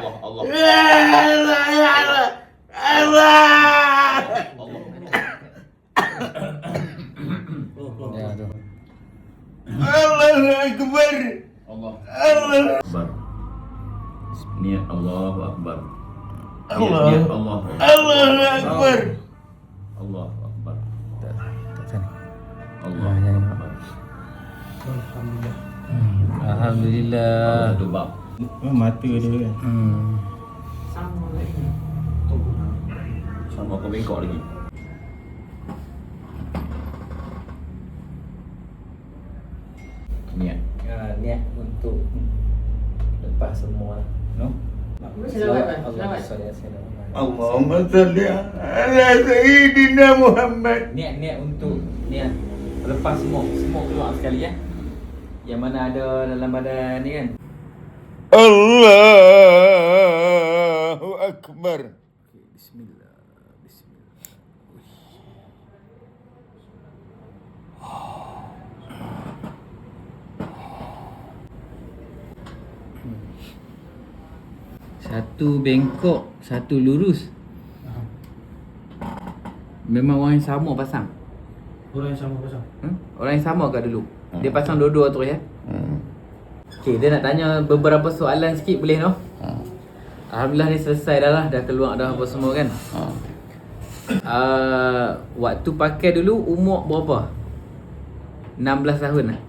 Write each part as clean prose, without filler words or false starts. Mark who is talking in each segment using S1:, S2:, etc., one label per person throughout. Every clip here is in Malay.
S1: Allah.
S2: Ya tu.
S3: Allahu Akbar.
S1: Allah.
S3: Allah.
S1: Akbar. Niat Allahu Akbar.
S3: Allah.
S1: Niat Allah.
S3: Allahu Akbar.
S1: Allahu Akbar.
S2: Tak sana.
S1: Allah
S2: Ya, ya.
S1: Akbar.
S2: Alhamdulillah.
S1: Tu bab.
S3: Mata dia kan.
S1: Sama kau bengkok lagi. Niat.
S2: Niat untuk lepas semua, no?
S4: Selawat.
S3: Allahumma salli ala Sayyidina Muhammad.
S2: Niat untuk niat lepas semua keluar sekali ya. Yang mana ada dalam badan ni kan.
S3: Allahu Akbar.
S2: Bismillah. Satu bengkok, satu lurus. Memang orang yang sama pasang.
S4: Orang yang sama pasang.
S2: Orang yang sama ke dulu? Dia pasang dua-dua tu ya. Okey, dia nak tanya beberapa soalan sikit boleh no? Alhamdulillah ni selesai dah lah, dah keluar dah apa semua kan. Waktu pakai dulu umur berapa? 16 tahun lah.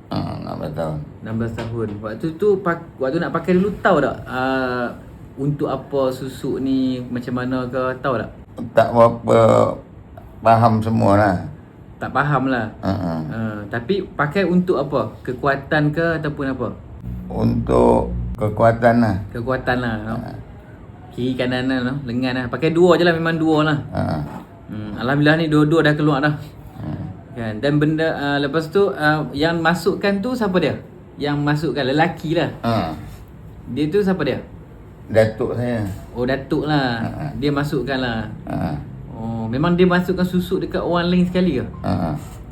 S3: 16 tahun.
S2: 16 tahun. Waktu tu waktu nak pakai dulu tahu tak untuk apa susuk ni macam mana ke, tahu tak?
S3: Tak berapa faham semualah.
S2: Tak faham lah. Tapi pakai untuk apa? Kekuatan ke ataupun apa?
S3: Untuk kekuatan lah.
S2: Kekuatan lah no? Kiri kanan lah no? Lengan lah. Pakai dua je lah, memang dua lah. Alhamdulillah ni dua-dua dah keluar dah. Kan? Dan benda lepas tu yang masukkan tu siapa dia? Yang masukkan lelaki lah. Dia tu siapa dia?
S3: Datuk saya.
S2: Oh, datuk lah. Dia masukkan lah. Oh, memang dia masukkan susuk dekat orang lain sekali ke?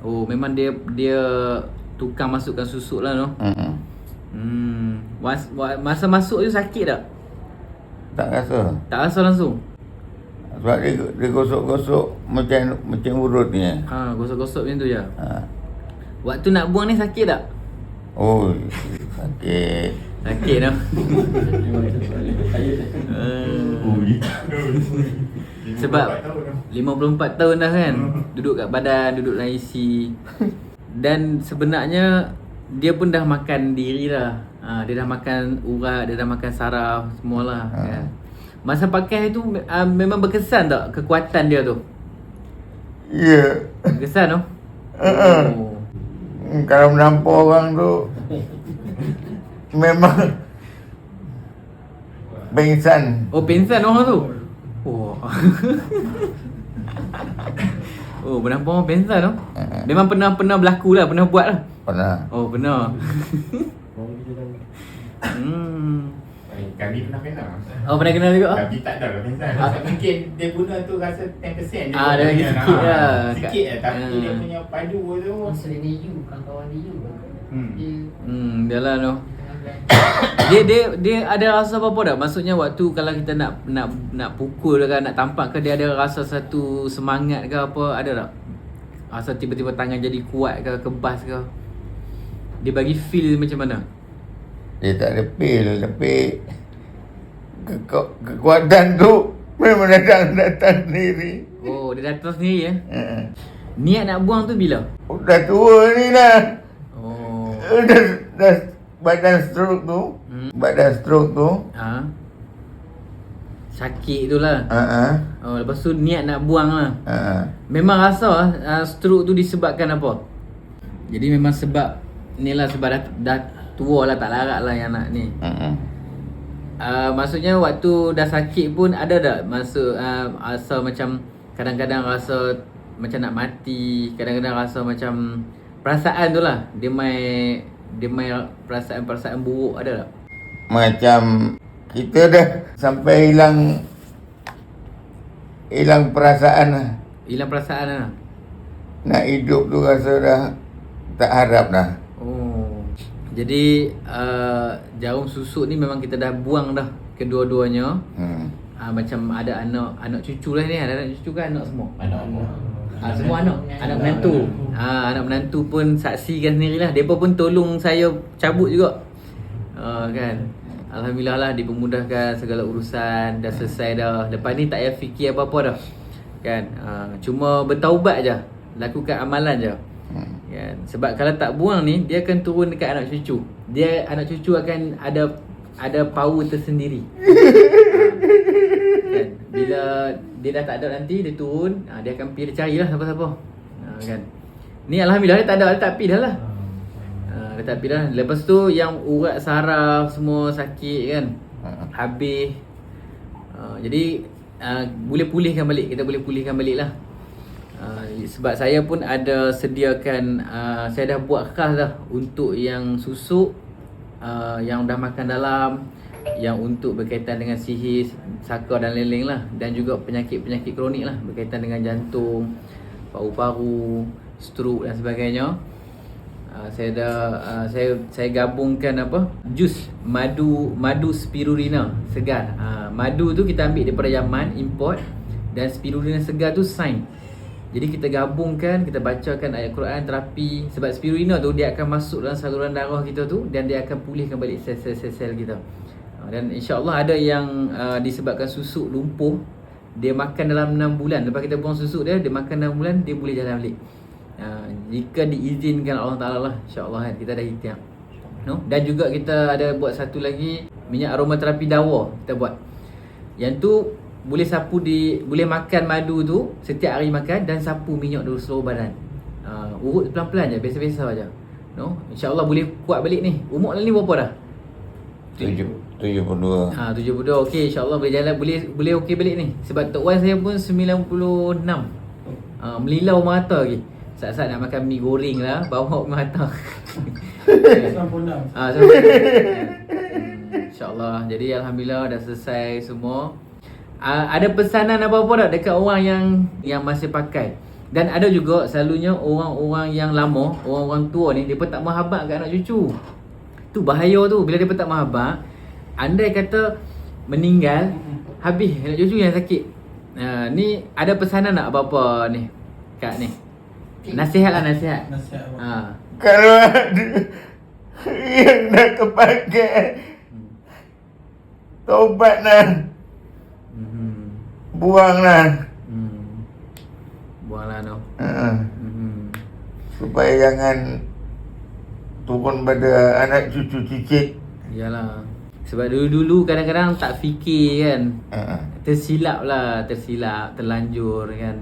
S2: Oh, memang dia tukang masukkan susuk lah no. Masa masuk tu sakit tak?
S3: Tak rasa.
S2: Tak rasa langsung?
S3: Sebab dia gosok-gosok macam urut ni.
S2: Gosok-gosok macam tu je. Waktu nak buang ni sakit tak?
S3: Oh, sakit.
S2: Sakit no. Sebab 54 tahun dah kan. Duduk kat badan, duduk dalam IC. Dan sebenarnya dia pun dah makan diri dah. Dia dah makan urat, dia dah makan saraf semualah kan. Masa pakai tu memang berkesan tak kekuatan dia tu?
S3: Ya.
S2: Berkesan tu? Oh.
S3: Kalau menampar orang tu memang pingsan.
S2: Oh, pingsan orang tu? Oh. Oh, menampar orang pingsan tu? Memang pernah berlaku lah, pernah buat lah?
S3: Pernah.
S2: Oh, pernah.
S4: Kami pernah kena.
S2: Oh, pernah kenal juga?
S4: Tapi tak ada lah pensan. Mungkin dia guna tu rasa 10% je.
S2: Dia lagi sikit lah.
S4: Sikit lah. Tapi dia punya padu tu.
S5: Masa dia you, kawan-kawan dia you.
S2: Dia lah no. Dia ada rasa apa-apa tak? Maksudnya waktu kalau kita nak pukul ke, nak tampak ke, dia ada rasa satu semangat ke apa, ada tak? Rasa tiba-tiba tangan jadi kuat ke, kebas ke? Dia bagi feel macam mana?
S3: Dia tak ada pil, tapi kekuatan tu memang datang sendiri.
S2: Oh, dia datang sendiri ya? Niat nak buang tu bila?
S3: Dah tua ni dah.
S2: Oh.
S3: Dah badan stroke tu. Badan stroke tu.
S2: Sakit tu lah. Oh, lepas tu niat nak buang lah. Memang rasa stroke tu disebabkan apa? Jadi memang sebab ni lah, sebab dah tua lah, tak larat lah yang anak ni. Maksudnya waktu dah sakit pun ada tak rasa macam kadang-kadang rasa macam nak mati, kadang-kadang rasa macam perasaan tu lah, dia main perasaan buruk, ada tak?
S3: Macam kita dah sampai hilang perasaan lah.
S2: Hilang perasaan lah.
S3: Nak hidup tu rasa dah tak harap dah.
S2: Oh. Jadi jarum susuk ni memang kita dah buang dah kedua-duanya. Macam ada anak cucu lah ni, ada anak cucu kan, anak semua. Semua anak menantu. Anak menantu pun saksikan sendirilah. Depa pun tolong saya cabut juga. Kan. Alhamdulillah lah dipermudahkan segala urusan, dah selesai dah. Lepas ni tak payah fikir apa-apa dah. Kan. Cuma bertaubat je, lakukan amalan je. Kan. Sebab kalau tak buang ni, dia akan turun dekat anak cucu. Anak cucu akan ada power tersendiri. Kan. Bila dia dah tak ada nanti, dia turun, dia akan pergi carilah siapa-siapa. Kan. Ni alhamdulillah dia tak ada, dia tak pergi dah lah. Dia tak pergi dah. Lepas tu yang urat saraf semua sakit kan. Habis. Jadi boleh pulihkan balik, kita boleh pulihkan balik lah. Sebab saya pun ada sediakan, saya dah buat khas dah untuk yang susuk, yang dah makan dalam, yang untuk berkaitan dengan sihir, saka dan lain-lain lah. Dan juga penyakit-penyakit kronik lah, berkaitan dengan jantung, paru-paru, stroke dan sebagainya. Saya gabungkan jus madu spirulina segar. Madu tu kita ambil daripada Yaman, import, dan spirulina segar tu sign. Jadi kita gabungkan, kita bacakan ayat Quran, terapi. Sebab spirulina tu dia akan masuk dalam saluran darah kita tu, dan dia akan pulihkan balik sel-sel kita. Dan insya-Allah ada yang disebabkan susuk lumpuh, dia makan dalam 6 bulan. Lepas kita buang susuk dia makan 6 bulan, dia boleh jalan balik. Jika diizinkan Allah Ta'ala lah, insya-Allah kan, kita dah ikhtiar. Dan juga kita ada buat satu lagi, minyak aromaterapi dawa kita buat. Yang tu boleh boleh makan madu tu setiap hari makan, dan sapu minyak dulu seluruh badan. Urut pelan-pelan je, biasa-biasa je. InsyaAllah boleh kuat balik ni. Umur ni berapa dah?
S3: 72.
S2: 72. Okey, insyaAllah boleh jalan, boleh okey balik ni. Sebab Tok Wan saya pun 96. Melilau mata lagi. Saat-saat nak makan mi goreng lah, bawa mata.
S6: 96.
S2: InsyaAllah. Jadi alhamdulillah dah selesai semua. Ada pesanan apa-apa tak dekat orang yang masih pakai? Dan ada juga selalunya orang-orang yang lama, orang-orang tua ni, mereka tak mahabat kat anak cucu. Tu bahaya tu. Bila mereka tak mahabat, andai kata meninggal, habis anak cucu yang sakit. Ni ada pesanan tak apa-apa ni Kak ni? Nasihat lah, nasihat.
S3: Kalau ada yang dah terpakai, taubat lah. Buang lah.
S2: Buanglah no.
S3: Supaya jangan turun pada anak cucu cicit.
S2: Yalah. Sebab dulu-dulu kadang-kadang tak fikir kan. Tersilap, terlanjur kan.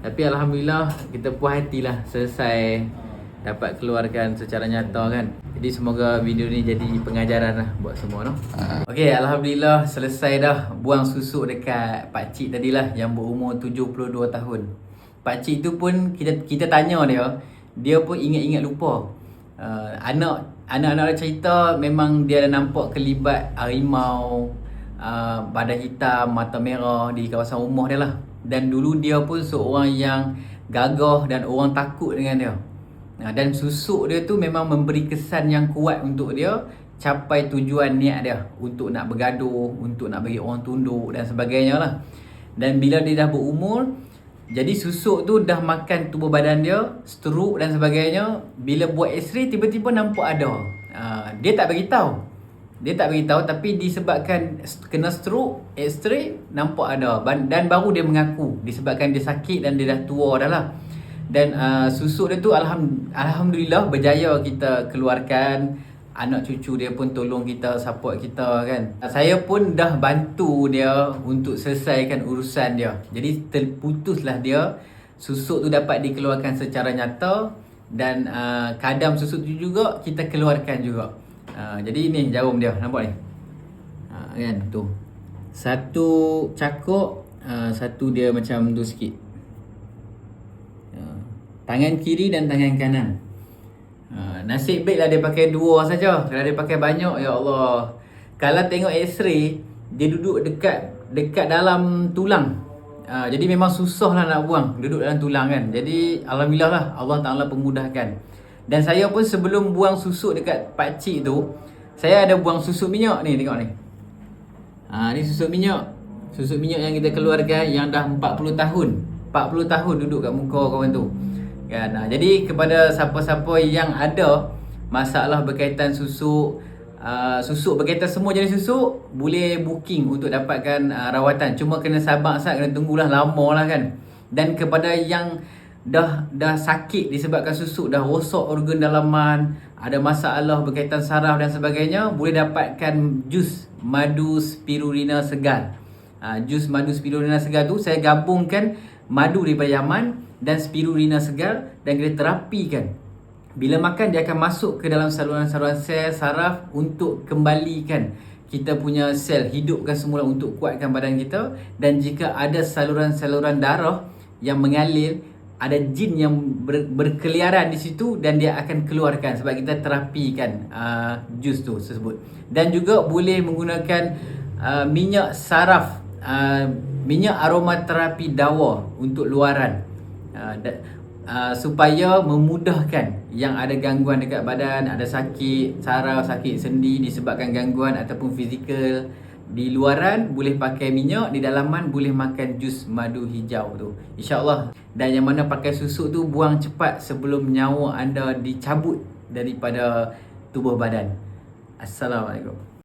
S2: Tapi alhamdulillah kita puas hatilah selesai dapat keluarkan secara nyata kan. Jadi semoga video ni jadi pengajaran lah buat semua no. Okey, alhamdulillah selesai dah buang susuk dekat pakcik tadilah yang berumur 72 tahun. Pakcik tu pun kita tanya dia pun ingat-ingat lupa. Anak-anak cerita memang dia dah nampak kelibat harimau, badan hitam, mata merah di kawasan rumah dia lah. Dan dulu dia pun seorang yang gagah dan orang takut dengan dia. Dan susuk dia tu memang memberi kesan yang kuat untuk dia capai tujuan niat dia untuk nak bergaduh, untuk nak bagi orang tunduk dan sebagainya lah. Dan bila dia dah berumur, jadi susuk tu dah makan tubuh badan dia, stroke dan sebagainya. Bila buat x-ray tiba-tiba nampak ada. Dia tak beritahu, tapi disebabkan kena stroke, x-ray nampak ada. Dan baru dia mengaku disebabkan dia sakit dan dia dah tua dah lah. Dan susuk dia tu alhamdulillah berjaya kita keluarkan. Anak cucu dia pun tolong kita, support kita kan. Saya pun dah bantu dia untuk selesaikan urusan dia. Jadi terputuslah dia. Susuk tu dapat dikeluarkan secara nyata. Dan kadam susuk tu juga kita keluarkan juga. Jadi ni jarum dia, nampak ni? Kan tu. Satu cakok, satu dia macam tu sikit. Tangan kiri dan tangan kanan. Nasib baiklah dia pakai dua saja. Kalau dia pakai banyak, ya Allah. Kalau tengok x-ray, dia duduk dekat dalam tulang. Jadi memang susah lah nak buang, duduk dalam tulang kan. Jadi alhamdulillah lah Allah Ta'ala pemudahkan. Dan saya pun sebelum buang susuk dekat pakcik tu, saya ada buang susuk minyak ni, tengok ni. Ni susuk minyak. Susuk minyak yang kita keluarkan yang dah 40 tahun. 40 tahun duduk kat muka kawan tu. Kan? Jadi kepada siapa-siapa yang ada masalah berkaitan susuk, susuk berkaitan semua jenis susuk, boleh booking untuk dapatkan rawatan. Cuma kena sabar kena tunggulah lama lah kan. Dan kepada yang dah sakit disebabkan susuk, dah rosak organ dalaman, ada masalah berkaitan saraf dan sebagainya, boleh dapatkan jus madu spirulina segar. Jus madu spirulina segar tu saya gabungkan madu daripada Yaman dan spirulina segar dan kita terapikan. Bila makan dia akan masuk ke dalam saluran-saluran sel saraf untuk kembalikan kita punya sel, hidupkan semula untuk kuatkan badan kita. Dan jika ada saluran-saluran darah yang mengalir, ada jin yang berkeliaran di situ dan dia akan keluarkan sebab kita terapikan jus tu tersebut. Dan juga boleh menggunakan minyak saraf, minyak aromaterapi dawa untuk luaran, supaya memudahkan yang ada gangguan dekat badan, ada sakit saraf, sakit sendi disebabkan gangguan ataupun fizikal. Di luaran boleh pakai minyak, di dalaman boleh makan jus madu hijau tu, InsyaAllah. Dan yang mana pakai susuk tu buang cepat sebelum nyawa anda dicabut daripada tubuh badan. Assalamualaikum.